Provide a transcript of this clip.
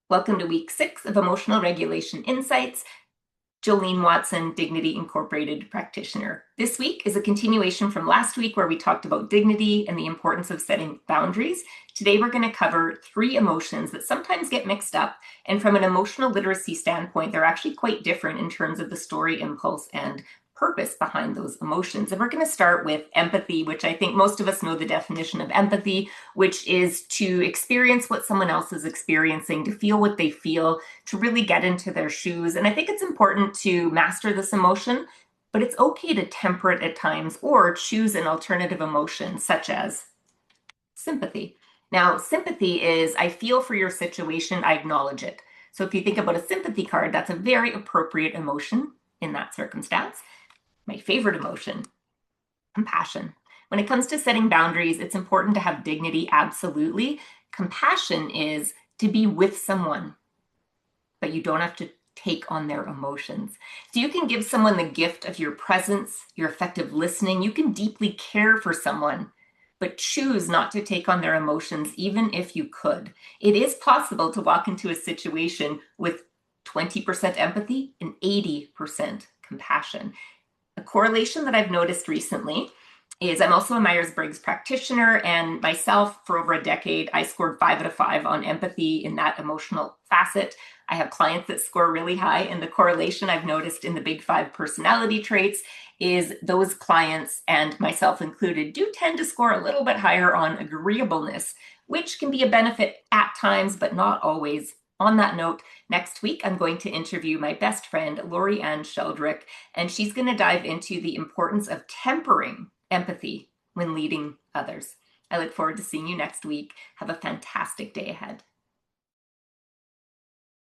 Welcome to week 6 of Emotional Regulation Insights. Jolene Watson, Dignity Incorporated Practitioner. This week is a continuation from last week where we talked about dignity and the importance of setting boundaries. Today we're going to cover 3 emotions that sometimes get mixed up, and from an emotional literacy standpoint, they're actually quite different in terms of the story, impulse, and purpose behind those emotions. And we're going to start with empathy, which I think most of us know the definition of empathy, which is to experience what someone else is experiencing, to feel what they feel, to really get into their shoes. And I think it's important to master this emotion, but it's okay to temper it at times or choose an alternative emotion, such as sympathy. Now, sympathy is I feel for your situation, I acknowledge it. So if you think about a sympathy card, that's a very appropriate emotion in that circumstance. My favorite emotion, compassion. When it comes to setting boundaries, it's important to have dignity, absolutely. Compassion is to be with someone, but you don't have to take on their emotions. So you can give someone the gift of your presence, your effective listening. You can deeply care for someone, but choose not to take on their emotions, even if you could. It is possible to walk into a situation with 20% empathy and 80% compassion. A correlation that I've noticed recently is I'm also a Myers-Briggs practitioner, and myself, for over a decade, I scored 5 out of 5 on empathy in that emotional facet. I have clients that score really high, and the correlation I've noticed in the big 5 personality traits is those clients, and myself included, do tend to score a little bit higher on agreeableness, which can be a benefit at times, but not always. On that note, next week, I'm going to interview my best friend, Lori Ann Sheldrick, and she's going to dive into the importance of tempering empathy when leading others. I look forward to seeing you next week. Have a fantastic day ahead.